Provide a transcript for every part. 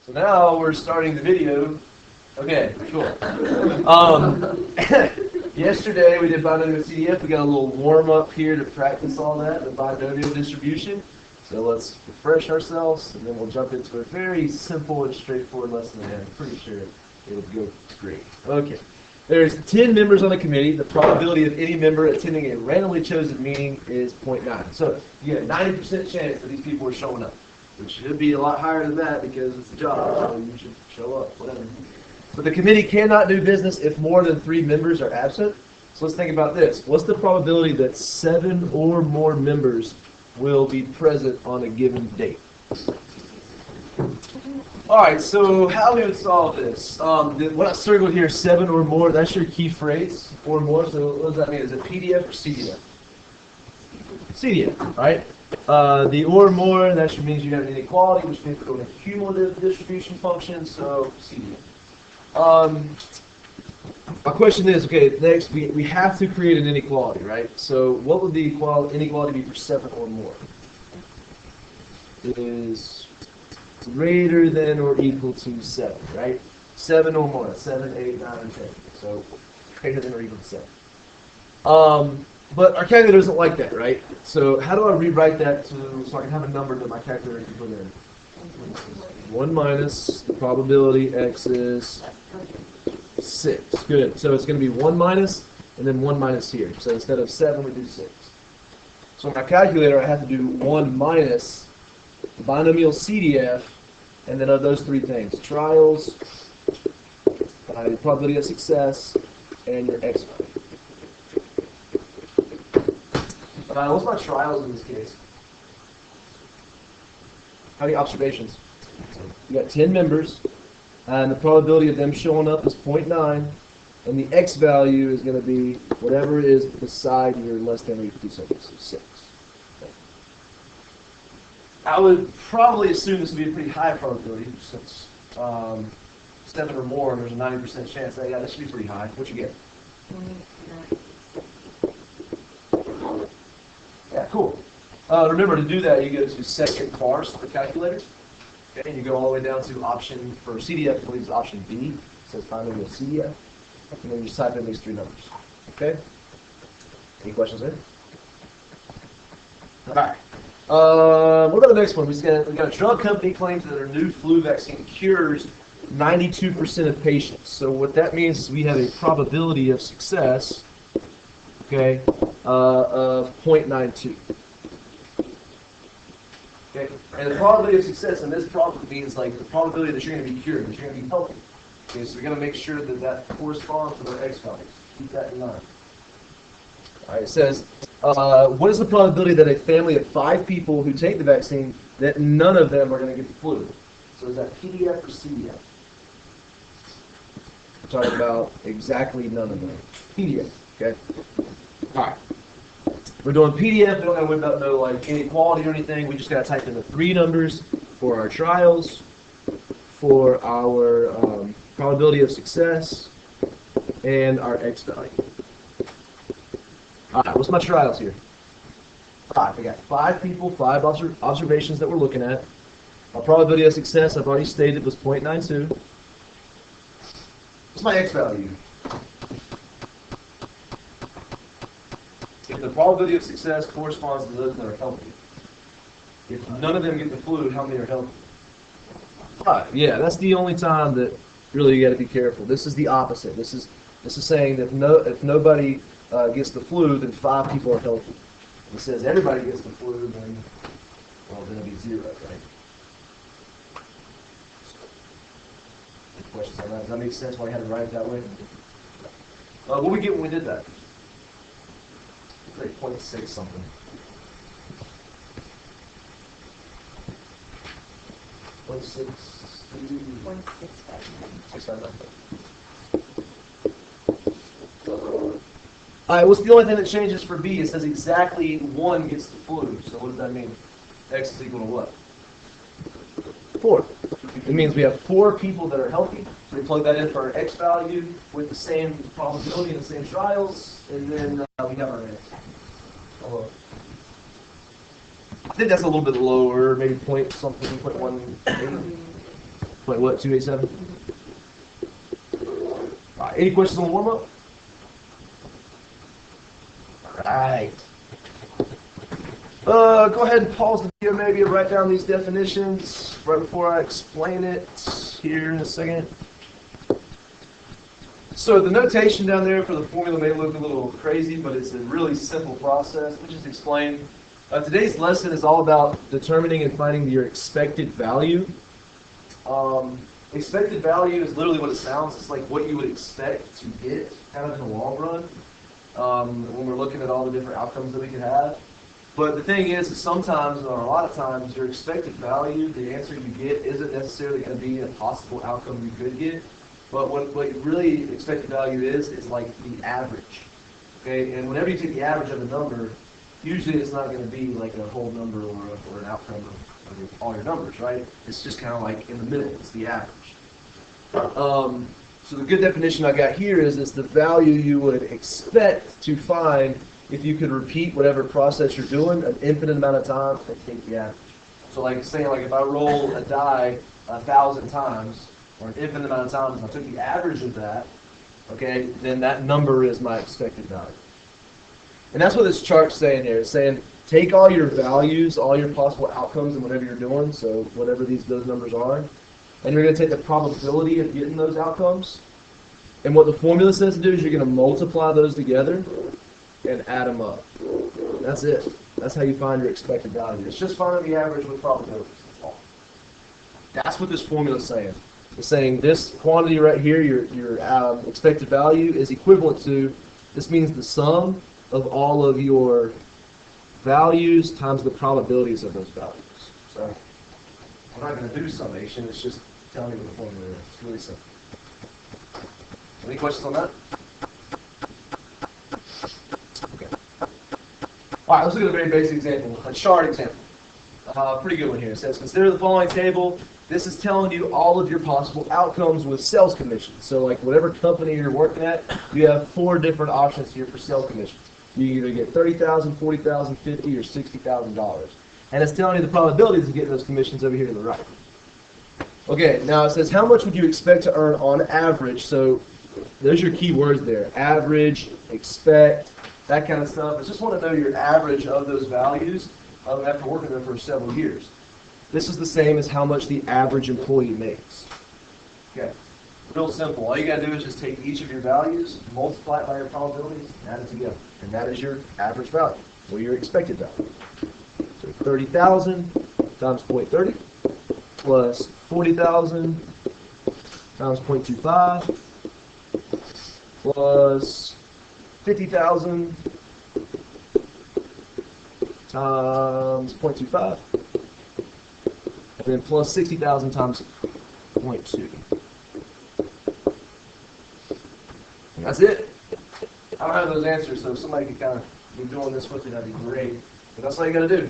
So now we're starting the video. Okay, cool. Yesterday we did binomial CDF. We got a little warm up here to practice all that, the binomial distribution. So let's refresh ourselves, and then we'll jump into a very simple and straightforward lesson. And I'm pretty sure it'll go great. Okay. There's 10 members on the committee. The probability of any member attending a randomly chosen meeting is 0.9. So you get a 90% chance that these people are showing up, which should be a lot higher than that because it's a job, so you should show up, whatever. But the committee cannot do business if more than 3 members are absent. So let's think about this. What's the probability that 7 or more members will be present on a given date? All right, so how we would solve this? What I circled here, 7 or more, that's your key phrase, or more. So what does that mean? Is it PDF or CDF? CDF, right? The or more, that means you have an inequality, which means we're doing a cumulative distribution function, so CDF. My question is, okay, next, we have to create an inequality, right? So what would the inequality be for 7 or more? It is greater than or equal to 7, right? 7 or more, 7, 8, 9, and 10. So greater than or equal to 7. But our calculator doesn't like that, right? So how do I rewrite that so I can have a number that my calculator can put in? 1 minus the probability x is 6. Good. So it's going to be 1 minus and then 1 minus here. So instead of 7, we do 6. So in my calculator, I have to do 1 minus the binomial CDF, and then of those 3 things: trials, the probability of success, and your x value. What's my trials in this case? How many observations? You got 10 members, and the probability of them showing up is 0.9, and the x value is going to be whatever is beside your less than or equal to 7, so 6. Okay. I would probably assume this would be a pretty high probability, since 7 or more, and there's a 90% chance that, yeah, this should be pretty high. What you get? Yeah, cool. Remember, to do that, you go to second parse the calculator, okay, and you go all the way down to option for CDF, I believe it's option B. It says binomial CDF, and then you just type in these 3 numbers. Okay? Any questions there? All right. What about the next one? We got a drug company claims that their new flu vaccine cures 92% of patients. So what that means is we have a probability of success, okay, of 0.92. Okay, and the probability of success in this problem means like the probability that you're going to be cured, that you're going to be healthy. Okay, so we're going to make sure that that corresponds to their x values. Keep that in mind. All right, it says, what is the probability that a family of 5 people who take the vaccine, that none of them are going to get the flu? So is that PDF or CDF? We're talking about exactly none of them. PDF, okay? All right. We're doing PDF. We don't have to worry about no like inequality or anything. We just got to type in the 3 numbers for our trials, for our probability of success, and our x value. All right, what's my trials here? 5. I got 5 people, 5 observations that we're looking at. My probability of success, I've already stated, was 0.92. What's my x value? If the probability of success corresponds to those that are healthy. If none of them get the flu, how many are healthy? 5. Yeah, that's the only time that really you got to be careful. This is the opposite. This is saying that if nobody gets the flu, then 5 people are healthy. If it says everybody gets the flu, then it'll be 0, right? Any questions on that? Does that make sense why you had to write it that way? What did we get when we did that? Like 0.6 something. 0.6. 0.659. All right, what's the only thing that changes for B? It says exactly 1 gets the flu. So what does that mean? X is equal to what? 4. It means we have 4 people that are healthy. So we plug that in for our x value with the same probability and the same trials, and then we have our x. I think that's a little bit lower, maybe point something, 0.18. Wait, what, 287? All right, any questions on warm-up? All right. Go ahead and pause the video maybe and write down these definitions right before I explain it here in a second. So the notation down there for the formula may look a little crazy, but it's a really simple process. Let me just explain. Today's lesson is all about determining and finding your expected value. Expected value is literally what it sounds. It's like what you would expect to get kind of in the long run when we're looking at all the different outcomes that we could have. But the thing is sometimes, or a lot of times, your expected value, the answer you get, isn't necessarily going to be a possible outcome you could get. But what really expected value is like the average. Okay, and whenever you take the average of a number, usually it's not going to be like a whole number or an outcome of all your numbers, right? It's just kind of like in the middle. It's the average. So the good definition I got here is it's the value you would expect to find if you could repeat whatever process you're doing an infinite amount of time and take the average. So like saying like if I roll a die 1,000 times or an infinite amount of times and I took the average of that, okay, then that number is my expected value. And that's what this chart's saying here. It's saying take all your values, all your possible outcomes in whatever you're doing, so whatever those numbers are, and you're going to take the probability of getting those outcomes. And what the formula says to do is you're going to multiply those together and add them up. That's it. That's how you find your expected value. It's just finding the average with probabilities. That's all. That's what this formula is saying. It's saying this quantity right here, your expected value, is equivalent to, this means the sum of all of your values times the probabilities of those values. So I'm not going to do summation. It's just telling you what the formula is. It's really simple. Any questions on that? Okay. All right, let's look at a very basic example, a chart example. Pretty good one here. It says, consider the following table. This is telling you all of your possible outcomes with sales commissions. So like whatever company you're working at, you have 4 different options here for sales commissions. You either get $30,000, $40,000, $50,000, or $60,000. And it's telling you the probabilities of getting those commissions over here to the right. Okay, now it says how much would you expect to earn on average? So there's your key words there. Average, expect, that kind of stuff. I just want to know your average of those values after working there for several years. This is the same as how much the average employee makes. Okay, real simple. All you got to do is just take each of your values, multiply it by your probabilities, and add it together. And that is your average value, or your expected value. So 30,000 times 0.30 plus 40,000 times 0.25 plus 50,000 times 0.25, and then plus 60,000 times 0.2. And that's it. I don't have those answers, so if somebody could kind of be doing this with me, that'd be great. But that's all you got to do.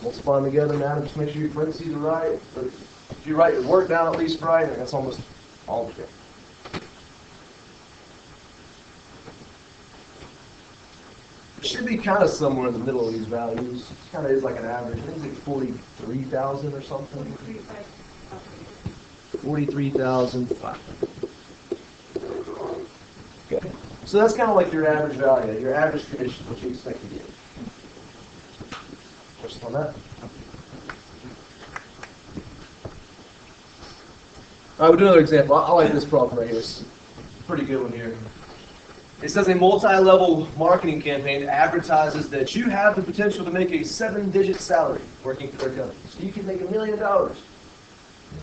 Multiply them together and add them. Just make sure your parentheses are right. But if you write your work down at least right, that's almost all of it. It should be kind of somewhere in the middle of these values. It kind of is like an average. I think it's like 43,000 or something. 43,500. Okay. So that's kind of like your average value, your average commission, what you expect to get. Questions on that? All right, we'll do another example. I like this problem right here. It's a pretty good one here. It says a multi-level marketing campaign advertises that you have the potential to make a 7-digit salary working for their company. So you can make $1 million.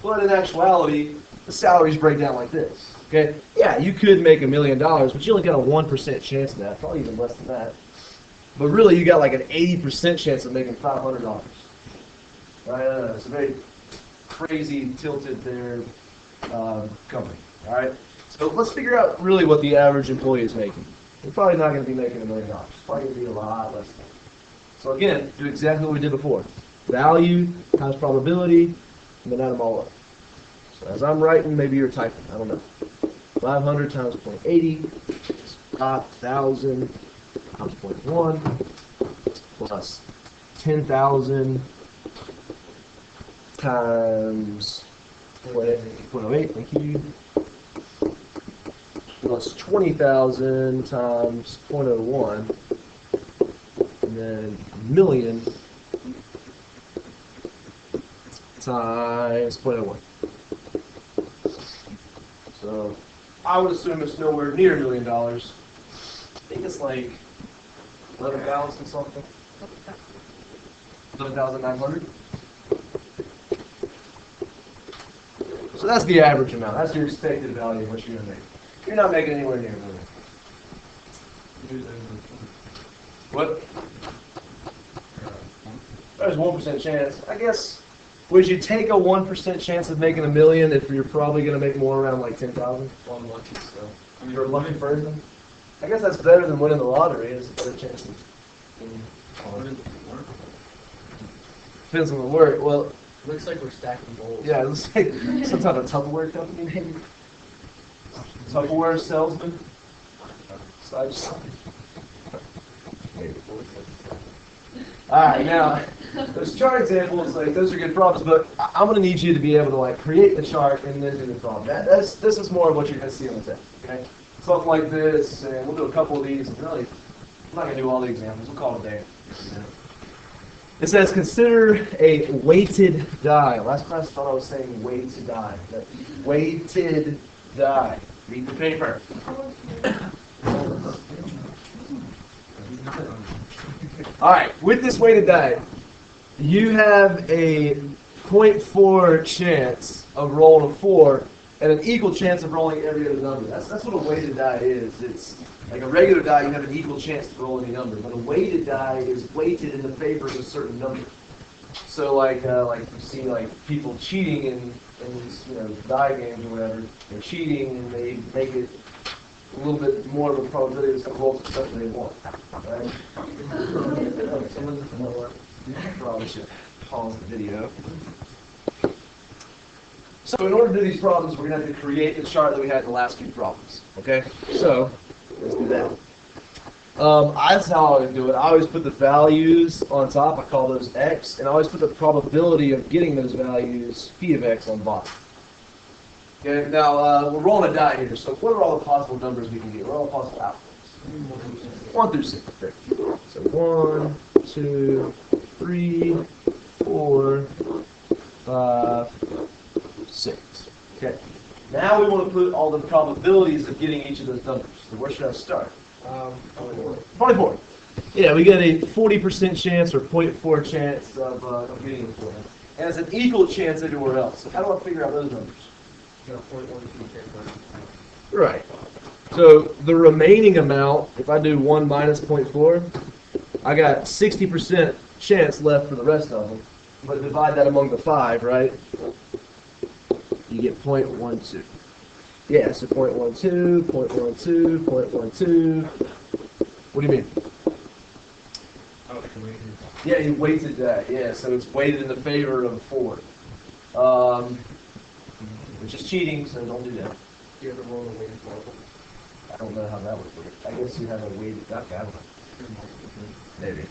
But in actuality, the salaries break down like this. Okay? Yeah, you could make $1 million, but you only got a 1% chance of that, probably even less than that. But really, you got like an 80% chance of making $500. Right? It's a very crazy, tilted there company. All right? So let's figure out really what the average employee is making. They're probably not going to be making $1 million. It's probably going to be a lot less than that. So again, do exactly what we did before. Value times probability, and then add them all up. So as I'm writing, maybe you're typing. I don't know. 500 times 0.80 is 5,000 times 0.1 plus 10,000 times 0.08, thank you. Plus 20,000 times 0.01, and then million times 0.01. So I would assume it's nowhere near $1 million. I think it's like 11,000 something. 11,900. So that's the average amount. That's your expected value of what you're going to make. You're not making anywhere near $1 million. What? There's 1% chance. I guess, would you take a 1% chance of making $1 million if you're probably going to make more around like 10,000? One lucky, so you're a lucky person. I guess that's better than winning the lottery. It's a better chance. Depends on the work. Well, looks like we're stacking bowls. yeah, it looks like some type of Tupperware company, maybe. Tupperware salesman. Side side. All right, now those chart examples, like those are good problems, but I'm going to need you to be able to like create the chart and then do the problem. This is more of what you're going to see on the test. Okay, something like this, and we'll do a couple of these. Really, I'm not going to do all the examples. We'll call it a day. It says consider a weighted die. Last class I thought I was saying weighted die. Weighted die. Read the paper. All right, with this weighted die, you have a 0.4 chance of rolling a 4 and an equal chance of rolling every other number. That's what a weighted die is. It's like a regular die, you have an equal chance to roll any number, but a weighted die is weighted in the favor of a certain number. So like you see like people cheating in these die games or whatever, they're cheating and they make it a little bit more of a probability of some rolls for something they want. Right? Probably should pause the video. So in order to do these problems, we're going to have to create the chart that we had in the last few problems. Okay? So let's do that. That's how I would do it. I always put the values on top. I call those x, and I always put the probability of getting those values, phi of x, on bottom. Okay, now we're rolling a die here. So what are all the possible numbers we can get? What are all the possible outcomes? 1 through 6. Okay. So 1, 2, 3, 4, 5, 6. Okay. Now we want to put all the probabilities of getting each of those numbers. So where should I start? 24. Yeah, we get a 40% chance or 0.4 chance of getting the 4. And it's an equal chance everywhere else. So how do I figure out those numbers? Right. So the remaining amount, if I do 1 minus 0.4, I got 60% chance left for the rest of them. But divide that among the 5, right? You get 0.12. Yeah, so 0.12, 0.12, 0.12. What do you mean? Oh, yeah, you weighted that. Yeah, so it's weighted in the favor of 4. Which is cheating, so don't do that. Do you ever roll a weighted marble? I don't know how that would work. I guess you have a weighted duck. I don't know. Maybe.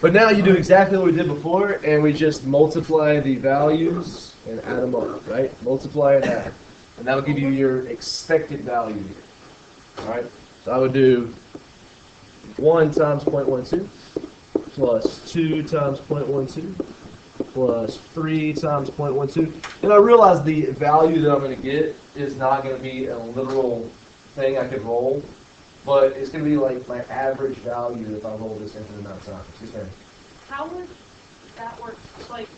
But now you do exactly what we did before, and we just multiply the values and add them up, right? Multiply and add. And that'll give you your expected value here. All right? So I would do 1 times 0.12 plus 2 times 0.12 plus 3 times 0.12. And I realize the value that I'm going to get is not going to be a literal thing I could roll, but it's going to be like my average value if I roll this infinite amount of times. Yes, ma'am. How would that work? Like,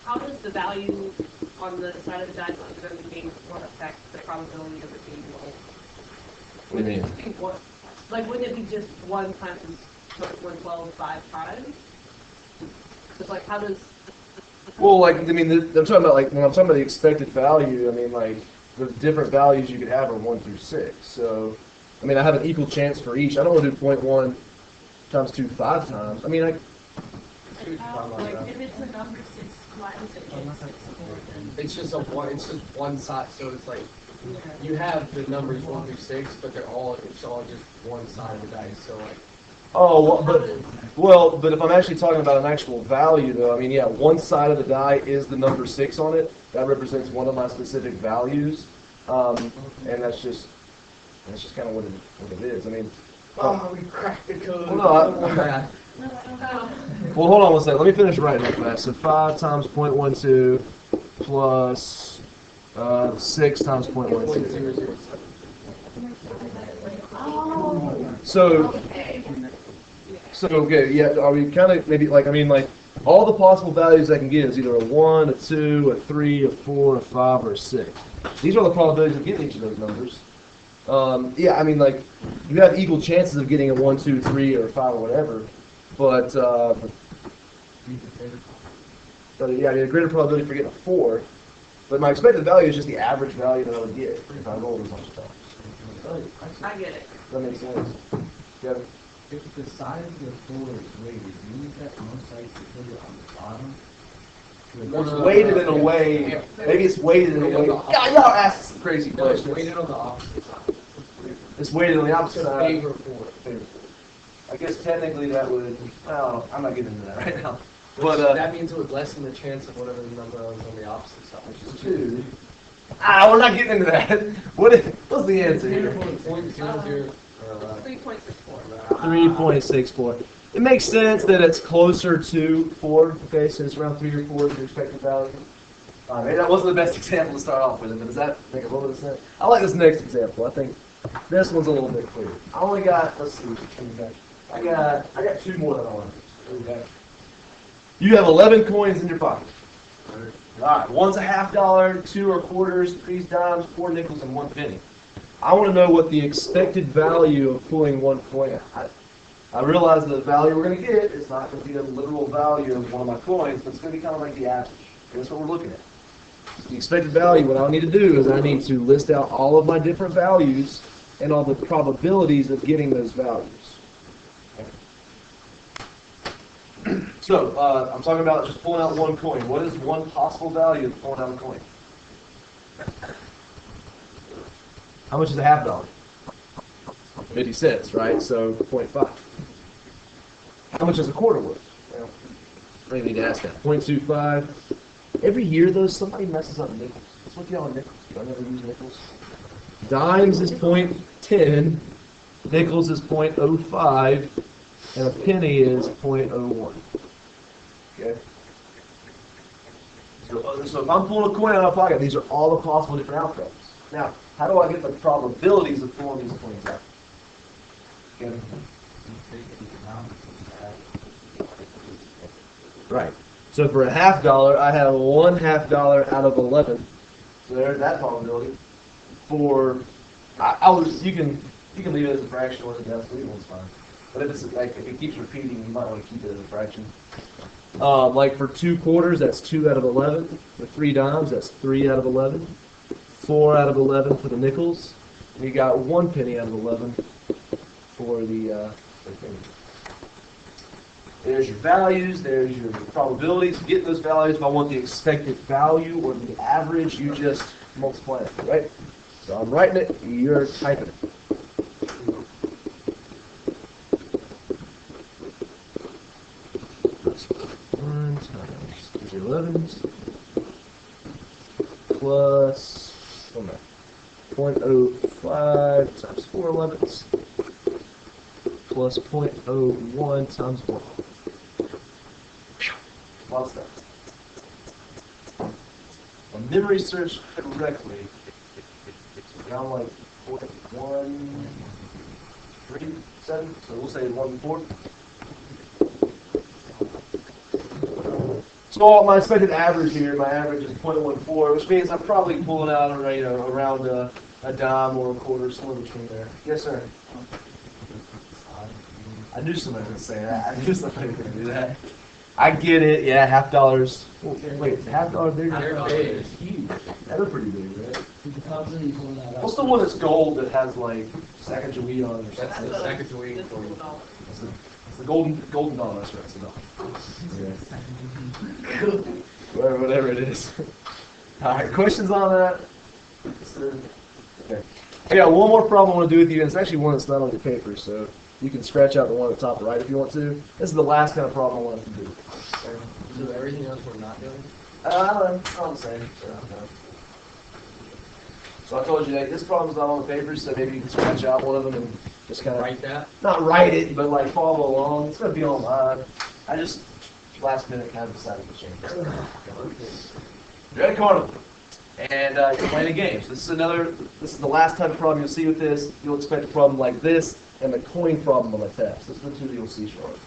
how does the value on the side of the die going to be what affect the probability of it being rolled? What do you mean? Like, wouldn't it be just 1 times 112 5 times? Because, like, how does... Well, like, I mean, I'm talking about, like, when I'm talking about the expected value, I mean, like, the different values you could have are 1 through 6. So, I mean, I have an equal chance for each. I don't want to do 0.1 times 2 5 times. I mean, Like, if it's a number 6, why is it 6? It's just one side, so it's like you have the numbers 1 through 6, but it's all just one side of the dice. So like Oh, but if I'm actually talking about an actual value, though, I mean, yeah, one side of the die is the number 6 on it. That represents one of my specific values, and that's just kind of what it is. I mean, Oh, we cracked the code. Well, no, Math. well, hold on one second. Let me finish writing that fast. So 5 times 0.12 plus 6 times 0.12. So okay, yeah. Are we kind of maybe like, I mean, like all the possible values I can get is either a 1, a 2, a 3, a 4, a 5, or a 6. These are the probabilities of getting each of those numbers. Yeah, I mean, like you have equal chances of getting a 1, 2, 3, or 5 or whatever, but yeah, I mean, a greater probability for getting a 4. But my expected value is just the average value that I would get if I rolled as much times. I get it. That makes sense. Yeah. If the size of the floor is weighted, means that most sites to put it on the bottom. Well, it's weighted in a way. Maybe it's weighted in a way. Yeah, y'all ask some crazy No, it's questions. weighted on the opposite side. It's weighted on the opposite side. Favor for it. I guess technically that would. Well, I'm not getting into that right now. But But that means it would lessen the chance of whatever the number was on the opposite side. which is 2. We're not getting into that. What's the answer here? 0.00. 3.64. 3.64. It makes sense that it's closer to 4. Okay, so it's around 3 or 4 is your expected value. Maybe that wasn't the best example to start off with, but does that make a little bit of sense? I like this next example. I think this one's a little bit clearer. I only got, let's see, I got 2 more that I want to do. Okay. You have 11 coins in your pocket. All right, one's a $50, 2 are quarters, 3's dimes, 4 nickels, and 1 penny. I want to know what the expected value of pulling 1 coin. I realize the value we're going to get is not going to be a literal value of one of my coins, but it's going to be kind of like the average. That's what we're looking at. The expected value, what I need to do is I need to list out all of my different values and all the probabilities of getting those values. So, I'm talking about just pulling out 1 coin. What is one possible value of pulling out a coin? How much is a $50? 50 cents, right? So 0.5. How much is a quarter worth? Well, I don't need to ask that. 0.25. Every year, though, somebody messes up nickels. Let's look at all nickels. I never use nickels. Dimes is 0.10. Nickels is 0.05. And a penny is 0.01. Okay? So if I'm pulling a coin out of my pocket, these are all the possible different outcomes. Now, how do I get the probabilities of pulling these coins out? Okay. Right. So for a $50, I have one $50 out of 11. So there's that probability. For you can leave it as a fraction or as a decimal, it's fine. But if it's like if it keeps repeating, you might want to keep it as a fraction. Like for 2 quarters, that's 2 out of 11. For 3 dimes, that's 3 out of 11. 4 out of 11 for the nickels. And you got 1 penny out of 11 for the penny. There's your values. There's your probabilities. To get those values, if I want the expected value or the average, you just multiply it, right? So I'm writing it. You're typing it. One times 3 11s plus 0.05 times 4 11s plus 0.01 times 1. Lost that. On memory search correctly, it's around like 0.137, so we'll say 1.4. So my expected average here, my average is 0.14, which means I'm probably pulling out around a dime or a quarter, somewhere between there. Yes, sir. I knew somebody would say that. I knew somebody would do that. I get it. Yeah, $50. Wait, $50 bigger? They're big. It's huge. They're pretty big, right? What's the What's one that's gold that has like Sacagawea on it or That's something? the Sacagawea This coin. is $1. It's the golden dollar. That's right. It's a dollar. Yeah. Whatever it is. All right. Questions on that? Okay. I got one more problem I want to do with you, and it's actually one that's not on your paper. So You can scratch out the one at the top right if you want to. This is the last kind of problem I want to do. So everything else we're not doing? I don't know. I'm saying. So I told you that this problem's not on the paper, so maybe you can scratch out one of them and just kind of Write that? not write it, but like follow along. It's gonna be online. I just last minute kind of decided to change it. You're at a carnival, and you're playing a game. So this is the last type of problem you'll see with this. You'll expect a problem like this and the coin problem on the test. This is the two you'll see shortly.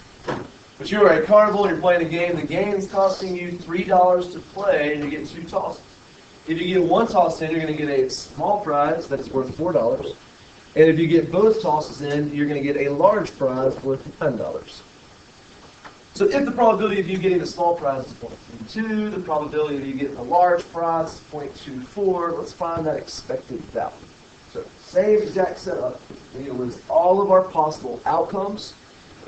But you're at a carnival and you're playing a game. The game's costing you $3 to play, and you get 2 tosses. If you get one toss in, you're going to get a small prize that is worth $4. And if you get both tosses in, you're going to get a large prize worth $10. So if the probability of you getting the small prize is 0.32, the probability of you getting the large prize is 0.24, let's find that expected value. So same exact setup. We need to list all of our possible outcomes,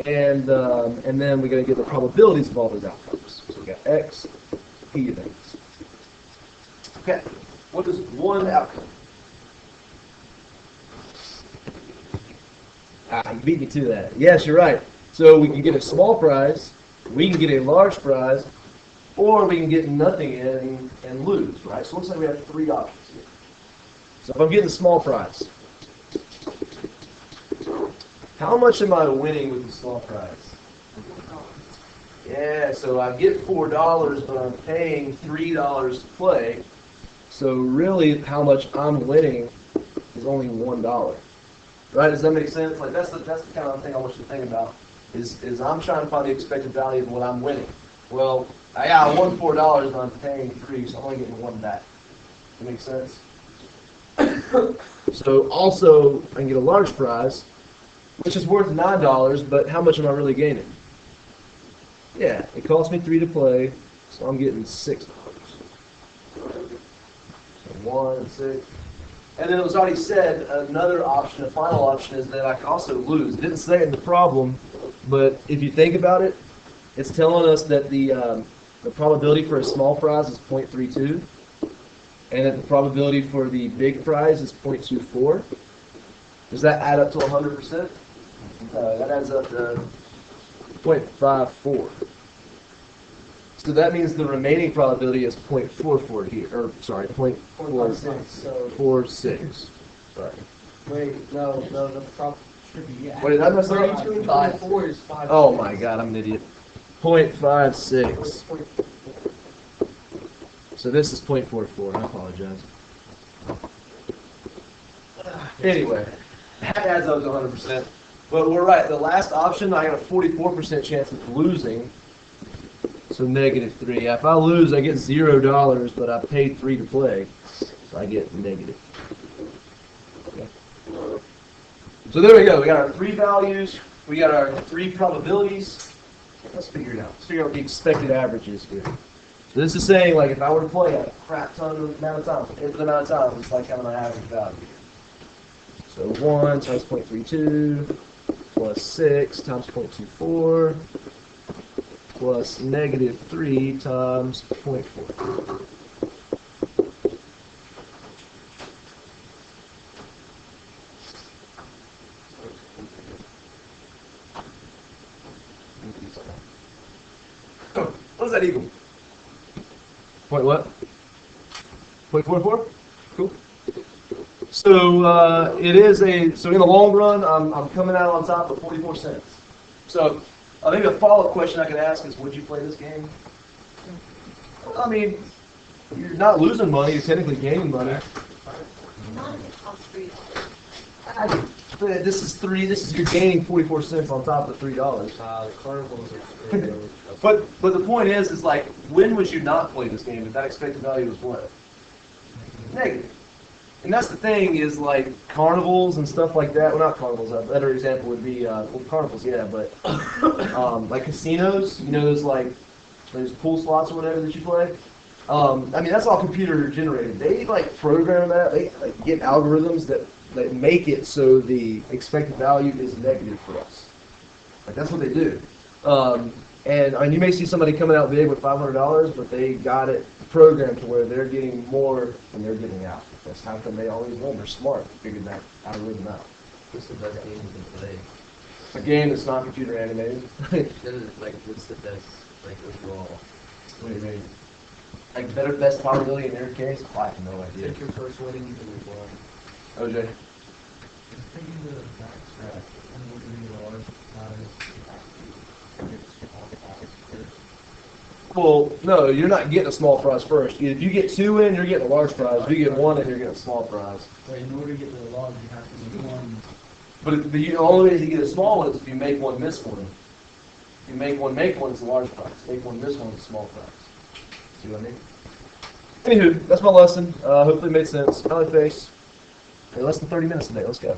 and then we're going to get the probabilities of all those outcomes. So we got X, P of X. Okay, what is one outcome? You beat me to that. Yes, you're right. So we can get a small prize, we can get a large prize, or we can get nothing in and lose, right? So it looks like we have 3 options here. So if I'm getting a small prize, how much am I winning with the small prize? Yeah, so I get $4, but I'm paying $3 to play. So really, how much I'm winning is only $1. Right? Does that make sense? Like that's the kind of thing I want you to think about. Is I'm trying to find the expected value of what I'm winning. Well, I won $4, but I'm paying $3, so I'm only getting 1 back. That makes sense? So also, I can get a large prize, which is worth $9, but how much am I really gaining? Yeah, it cost me 3 to play, so I'm getting $6. 1 and 6. And then it was already said, another option, a final option, is that I can also lose. It didn't say it in the problem, but if you think about it, it's telling us that the probability for a small prize is 0.32, and that the probability for the big prize is 0.24. Does that add up to 100%? That adds up to 0.54. So that means the remaining probability is 0.44 here, or sorry, 0.46. Sorry. Wait, no, the problem. What did I mess up? 32 and 24 is 5. Oh my god, I'm an idiot. 0.56. So this is 0.44. I apologize. Anyway, that adds up to 100%. But we're right. The last option, I got a 44% chance of losing. So -3. If I lose, I get $0, but I paid 3 to play, so I get negative. Okay. So there we go. We got our 3 values. We got our 3 probabilities. Let's figure it out. Let's figure out what the expected average is here. So this is saying, like, if I were to play a crap ton of amount of time, infinite amount of time, it's like kind of my average value. So 1 times 0.32 plus 6 times 0.24. Plus -3 times 0.4. What does that equal? Point what? 0.44? Cool. So it is so in the long run, I'm coming out on top of 44 cents. So I think a follow-up question I could ask is, would you play this game? I mean, you're not losing money, you're technically gaining money. Not if it costs $3. This is you're gaining 44 cents on top of the $3. The carnivals are But the point is like, when would you not play this game if that expected value was what? Negative. And that's the thing is like carnivals and stuff like that. Well, not carnivals. A better example would be carnivals, yeah, but like casinos. You know, those pool slots or whatever that you play. I mean, that's all computer generated. They like program that. They like get algorithms that make it so the expected value is negative for us. Like that's what they do. And you may see somebody coming out big with $500, but they got it programmed to where they're getting more than they're giving out. That's how come they always win. They're smart. They figured that algorithm out. What's the best game you can play? A game that's not computer animated. What Then like, what's the best like overall? do you mean? Like better, best probability in your case? I have no idea. Take your first winning and move on. OJ? Thinking the backstrap, and we're gonna get a large size, get small size first. Well, no, you're not getting a small prize first. If you get 2 in, you're getting a large prize. If you get 1 in, you're getting a small prize. But in order to get to the large, you have to make one. But the only way to get a small one is if you make one, miss one. If you make one, it's a large prize. Make one, miss one, it's a small prize. See what I mean? Anywho, that's my lesson. Hopefully it made sense. Smiley face. Hey, less than 30 minutes today. Let's go.